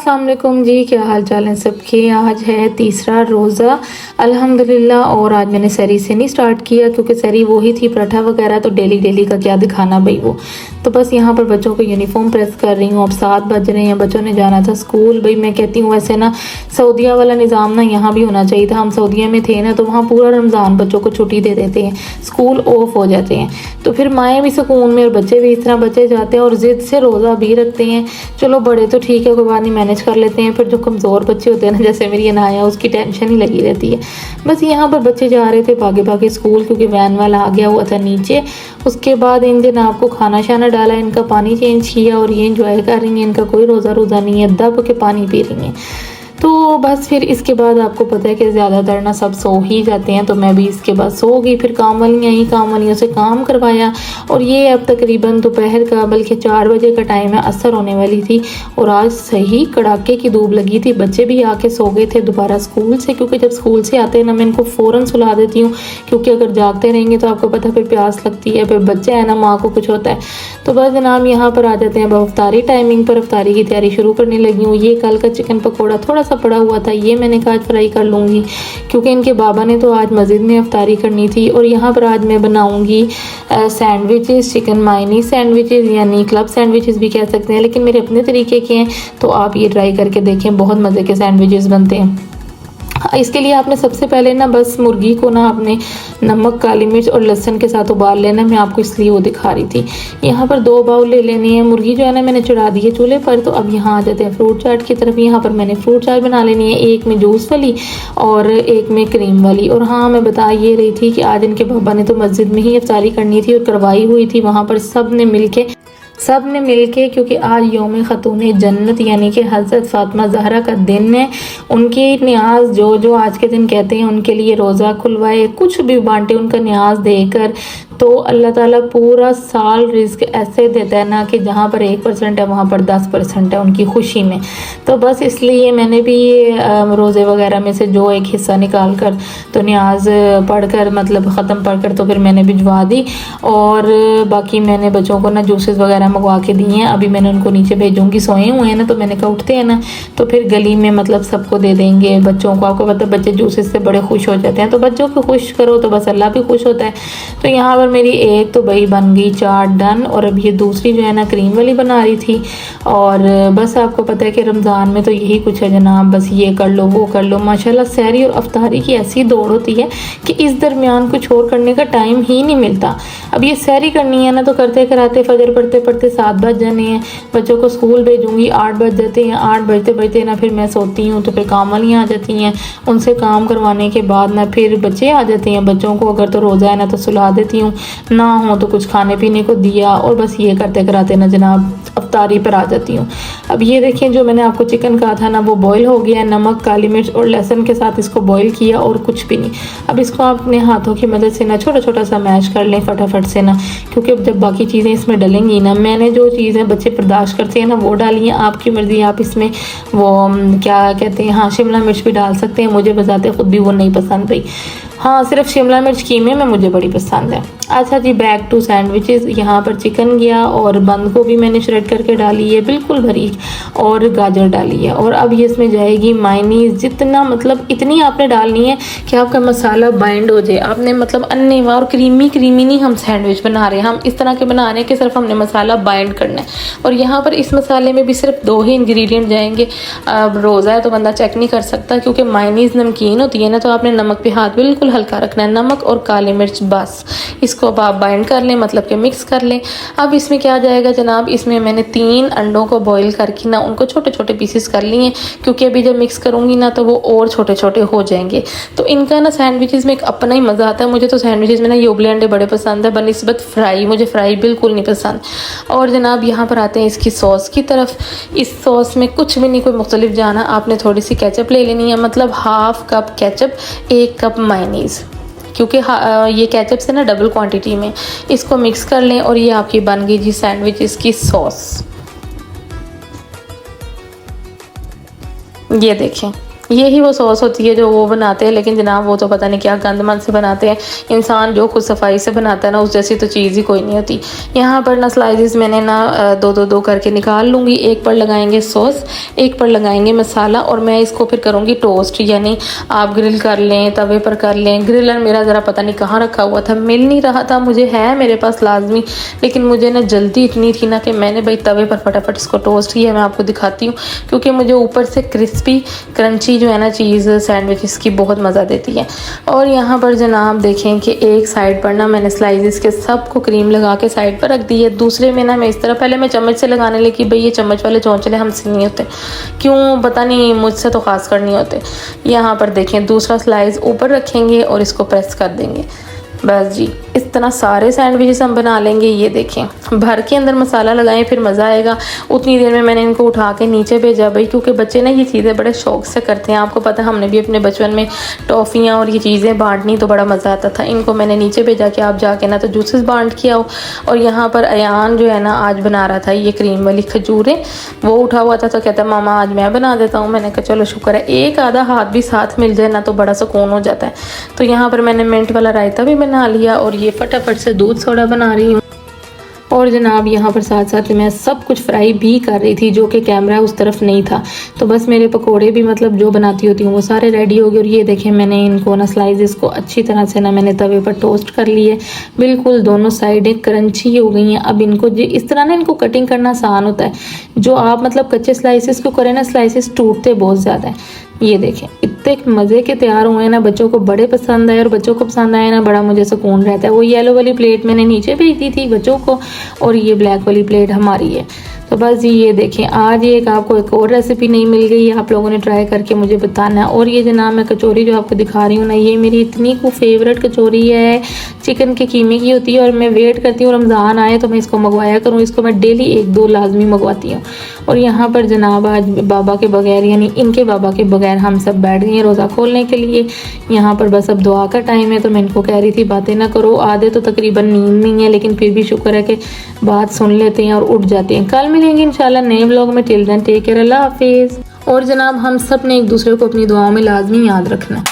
अस्सलाम वालेकुम जी, क्या हाल चाल है सबके। आज है तीसरा रोज़ा अल्हम्दुलिल्लाह। और आज मैंने सरी से नहीं स्टार्ट किया क्योंकि सरी वही थी पराठा वगैरह, तो डेली डेली का क्या दिखाना भाई वो। तो बस यहाँ पर बच्चों को यूनिफॉर्म प्रेस कर रही हूँ। अब 7 बज रहे हैं, बच्चों ने जाना था स्कूल। भाई मैं कहती हूँ वैसे ना सऊदीया वाला निज़ाम ना यहाँ भी होना चाहिए था। हम सऊदीया में थे ना तो वहाँ पूरा रमज़ान बच्चों को छुट्टी दे देते हैं, स्कूल ऑफ हो जाते हैं, तो फिर माएँ भी सुकून में और बच्चे भी इस तरह बच्चे जाते हैं और ज़िद से रोज़ा भी रखते हैं। चलो बड़े तो ठीक है, कोई बात नहीं, मैनेज कर लेते हैं। फिर जो कमज़ोर बच्चे होते हैं ना, जैसे मेरी अनाया, उसकी टेंशन ही लगी रहती है। बस यहाँ पर बच्चे जा रहे थे भागे भागे स्कूल क्योंकि वैन वाला आ गया हुआ था नीचे। उसके बाद इन दिन आपको खाना शाना डाला, इनका पानी चेंज किया और ये इंजॉय कर रही हैं। इनका कोई रोज़ा रोज़ा नहीं है, दब के पानी पी रही हैं। तो बस फिर इसके बाद आपको पता है कि ज़्यादातर ना सब सो ही जाते हैं, तो मैं भी इसके बाद सो गई। फिर काम वालियाँ आई, काम वालियों से काम करवाया और ये अब तकरीबन दोपहर का बल्कि 4 बजे का टाइम है, असर होने वाली थी। और आज सही कड़ाके की धूप लगी थी। बच्चे भी आके सो गए थे दोबारा स्कूल से, क्योंकि जब स्कूल से आते हैं ना मैं इनको फ़ौरन सुला देती हूँ, क्योंकि अगर जागते रहेंगे तो आपको पता फिर प्यास लगती है, फिर बच्चे है ना, माँ को कुछ होता है। तो बस जनाब यहाँ पर आ जाते हैं अब अफ्तारी टाइमिंग पर। अफ्तारी की तैयारी शुरू करने लगी हूँ। ये कल का चिकन पकौड़ा थोड़ा सा पड़ा हुआ था, ये मैंने कहा आज फ्राई कर लूँगी क्योंकि इनके बाबा ने तो आज मस्जिद में अफ्तारी करनी थी। और यहाँ पर आज मैं बनाऊँगी सैंडविचेस, चिकन मायनीज सैंडविचेस, यानी क्लब सैंडविचेस भी कह सकते हैं, लेकिन मेरे अपने तरीके के हैं, तो आप ये ट्राई करके देखें, बहुत मज़े के सैंडविचेस बनते हैं। इसके लिए आपने सबसे पहले ना बस मुर्गी को ना आपने नमक, काली मिर्च और लहसुन के साथ उबाल लेना। मैं आपको इसलिए वो दिखा रही थी। यहाँ पर 2 बाउल ले लेनी है। मुर्गी जो है ना मैंने चढ़ा दी है चूल्हे पर। तो अब यहाँ आ जाते हैं फ्रूट चाट की तरफ। यहाँ पर मैंने फ्रूट चाट बना लेनी है, एक में जूस वाली और एक में क्रीम वाली। और हाँ, मैं बता ये रही थी कि आज इनके पापा ने तो मस्जिद में ही इफ्तारी करनी थी और करवाई हुई थी वहाँ पर सब ने मिल के, क्योंकि आज यौम ख़तून जन्नत यानी कि हज़रत फ़ातिमा ज़हरा का दिन है। उनकी न्याज जो आज के दिन कहते हैं, उनके लिए रोज़ा खुलवाए, कुछ भी बांटे, उनका न्याज देकर, तो अल्लाह ताला पूरा साल रिज़्क ऐसे देता है ना कि जहाँ पर 1% है वहाँ पर 10% है उनकी खुशी में। तो बस इसलिए मैंने भी रोज़े वगैरह में से जो एक हिस्सा निकाल कर तो न्याज पढ़कर, मतलब ख़त्म पढ़कर, तो फिर मैंने भिजवा दी। और बाकी मैंने बच्चों को ना जूसेस वगैरह मंगवा के दिए हैं। अभी मैंने उनको नीचे भेजूँगी, सोए हुए हैं ना, तो मैंने कहा उठते हैं ना तो फिर गली में मतलब सबको दे देंगे बच्चों को। आपको पता बच्चे जूसेस से बड़े खुश हो जाते हैं, तो बच्चों को खुश करो तो बस अल्लाह भी खुश होता है। तो यहाँ पर मेरी एक तो भाई बन गई चाट डन, और अब ये दूसरी जो है ना क्रीम वाली बना रही थी। और बस आपको पता है कि रमज़ान में तो यही कुछ है जनाब, बस ये कर लो वो कर लो। माशाल्लाह सहरी और अफ्तारी की ऐसी दौड़ होती है कि इस दरमियान कुछ और करने का टाइम ही नहीं मिलता। अब ये सहरी करनी है ना तो करते कराते फजर पढ़ते पढ़ते 7 बज जाने हैं। बच्चों को स्कूल भेजूँगी 8 बज जाते हैं। 8 बजते बजते ना फिर मैं सोती हूँ, तो फिर काम वालियाँ आ जाती हैं, उनसे काम करवाने के बाद ना फिर बच्चे आ जाते हैं। बच्चों को अगर तो रोज़ा है ना तो सुला देती हूँ, ना हो तो कुछ खाने पीने को दिया, और बस ये करते कराते ना जनाब अफ्तारी पर आ जाती हूँ। अब ये देखें, जो मैंने आपको चिकन कहा था ना वो बॉईल हो गया है। नमक, काली मिर्च और लहसुन के साथ इसको बॉईल किया और कुछ भी नहीं। अब इसको आप अपने हाथों की मदद से ना छोटा छोटा सा मैश कर लें फटाफट से ना, क्योंकि अब जब बाकी चीज़ें इसमें डलेंगी ना, मैंने जो चीज़ें बच्चे बर्दाश्त करते हैं ना वो डाली हैं। आपकी मर्ज़ी, आप इसमें वो क्या कहते हैं, हाँ शिमला मिर्च भी डाल सकते हैं। मुझे बजाते खुद भी वो नहीं पसंद भाई, हाँ सिर्फ शिमला मिर्च कीमे में मुझे बड़ी पसंद है। अच्छा जी, बैक टू सैंडविचेस। यहाँ पर चिकन गया और बंद गोभी मैंने श्रेड करके डाली है बिल्कुल भरी, और गाजर डाली है। और अब ये इसमें जाएगी मायनीज, जितना मतलब इतनी आपने डालनी है कि आपका मसाला बाइंड हो जाए। आपने मतलब अन्नेवा और क्रीमी नहीं हम सैंडविच बना रहे हैं, हम इस तरह के बना रहे हैं कि सिर्फ हमने मसाला बाइंड करना है। और यहाँ पर इस मसाले में भी सिर्फ 2 ही इंग्रेडिएंट जाएंगे। अब रोज़ा है तो बंदा चेक नहीं कर सकता, क्योंकि मायनीज नमकीन होती है ना, तो आपने नमक पे हाथ बिल्कुल हल्का रखना है, नमक और काली मिर्च बस। इसको अब आप बाइंड कर लें, मतलब कि मिक्स कर लें। अब इसमें क्या जाएगा जनाब, इसमें मैंने 3 अंडों को बॉईल करके ना उनको छोटे छोटे पीसेस कर लिए, क्योंकि अभी जब मिक्स करूँगी ना तो वो और छोटे छोटे हो जाएंगे। तो इनका ना सैंडविचेस में एक अपना ही मज़ा आता है। मुझे तो सैंडविचेस में ना ये उबले अंडे बड़े पसंद है बनिस्बत फ्राई, मुझे फ्राई बिल्कुल नहीं पसंद। और जनाब यहाँ पर आते हैं इसकी सॉस की तरफ। इस सॉस में कुछ भी नहीं कोई मुख्तलिफ जाना, आपने थोड़ी सी केचप ले लेनी है, मतलब half cup ketchup, 1 cup mayonnaise, क्योंकि ये केचप से ना डबल क्वांटिटी में। इसको मिक्स कर लें और ये आपकी बन गई जी सैंडविचेस की सॉस। ये देखें यही वो सॉस होती है जो वो बनाते हैं, लेकिन जनाब वो तो पता नहीं क्या गंदमंद से बनाते हैं। इंसान जो खुद सफाई से बनाता है ना, उस जैसी तो चीज़ ही कोई नहीं होती। यहाँ पर ना स्लाइसेस मैंने ना दो करके निकाल लूँगी। एक पर लगाएंगे सॉस, एक पर लगाएंगे मसाला, और मैं इसको फिर करूँगी टोस्ट, यानी आप ग्रिल कर लें, तवे पर कर लें। ग्रिलर मेरा ज़रा पता नहीं कहाँ रखा हुआ था, मिल नहीं रहा था मुझे, है मेरे पास लाजमी, लेकिन मुझे ना जल्दी इतनी थी ना कि मैंने भाई तवे पर फटाफट इसको टोस्ट किया। मैं आपको दिखाती हूँ, क्योंकि मुझे ऊपर से क्रिस्पी क्रंची जो है ना चीज़ सैंडविचेस की बहुत मज़ा देती है। और यहाँ पर जनाब देखें कि एक साइड पर ना मैंने स्लाइसेस के सबको क्रीम लगा के साइड पर रख दी है। दूसरे में ना मैं इस तरह, पहले मैं चम्मच से लगाने लगी, भाई ये चम्मच वाले चौंचले हमसे नहीं होते, क्यों पता नहीं, मुझसे तो खास कर नहीं होते। यहाँ पर देखें दूसरा स्लाइस ऊपर रखेंगे और इसको प्रेस कर देंगे। बस जी, इस तरह सारे सैंडविचेस हम बना लेंगे। ये देखें, भर के अंदर मसाला लगाएं, फिर मज़ा आएगा। उतनी देर में मैंने इनको उठा के नीचे भेजा भाई, क्योंकि बच्चे ना ये चीज़ें बड़े शौक से करते हैं। आपको पता है, हमने भी अपने बचपन में टॉफ़ियाँ और ये चीज़ें बांटनी तो बड़ा मज़ा आता था। इनको मैंने नीचे भेजा कि आप जाके ना तो जूसेस बांट के आओ। और यहाँ पर अयान जो है ना आज बना रहा था ये क्रीम वाली खजूरें, वो उठा हुआ था, तो कहता मामा आज मैं बना देता हूँ। मैंने कहा चलो शुक्र है, एक आधा हाथ भी साथ मिल जाए ना तो बड़ा सुकून हो जाता है। तो यहाँ पर मैंने मिंट वाला रायता भी बना लिया, और ये फटाफट से दूध सोडा बना रही हूँ। और जनाब यहाँ पर साथ साथ मैं सब कुछ फ्राई भी कर रही थी, जो कि कैमरा उस तरफ नहीं था। तो बस मेरे पकोड़े भी मतलब जो बनाती होती हूँ वो सारे रेडी हो गए। और ये देखें, मैंने इनको ना स्लाइसेस को अच्छी तरह से ना मैंने तवे पर टोस्ट कर लिए, बिल्कुल दोनों साइडें क्रंची हो गई हैं। अब इनको इस तरह ना इनको कटिंग करना आसान होता है। जो आप मतलब कच्चे स्लाइसेस को करें ना, स्लाइसेस टूटते बहुत ज़्यादा है। ये देखें इतने मज़े के तैयार हुए हैं ना, बच्चों को बड़े पसंद आए, और बच्चों को पसंद आए ना बड़ा मुझे सुकून रहता है। वो येलो वाली प्लेट मैंने नीचे भेज दी थी बच्चों को, और ये ब्लैक वाली प्लेट हमारी है। तो बस जी ये देखें, आज एक आपको एक और रेसिपी नहीं मिल गई, आप लोगों ने ट्राई करके मुझे बताना है। और ये जनाब मैं कचौरी जो आपको दिखा रही हूँ ना, ये मेरी इतनी को फेवरेट कचौरी है, चिकन के कीमे की होती है। और मैं वेट करती हूँ रमज़ान आए तो मैं इसको मंगवाया करूँ, इसको मैं डेली 1-2 लाजमी मंगवाती हूँ। और यहाँ पर जनाब आज बाबा के बगैर, यानी इनके बाबा के बगैर हम सब बैठ गए हैं रोज़ा खोलने के लिए। यहाँ पर बस अब दुआ का टाइम है, तो मैं इनको कह रही थी बातें ना करो। आधे तो तकरीबन नींद नहीं है, लेकिन फिर भी शुक्र है कि बात सुन लेते हैं और उठ जाते हैं। कल मिलेंगे इंशाल्लाह नए व्लॉग में। टिल देन टेक केयर, अल्लाह हाफिज़। और जनाब हम सब ने एक दूसरे को अपनी दुआओं में लाजमी याद रखना।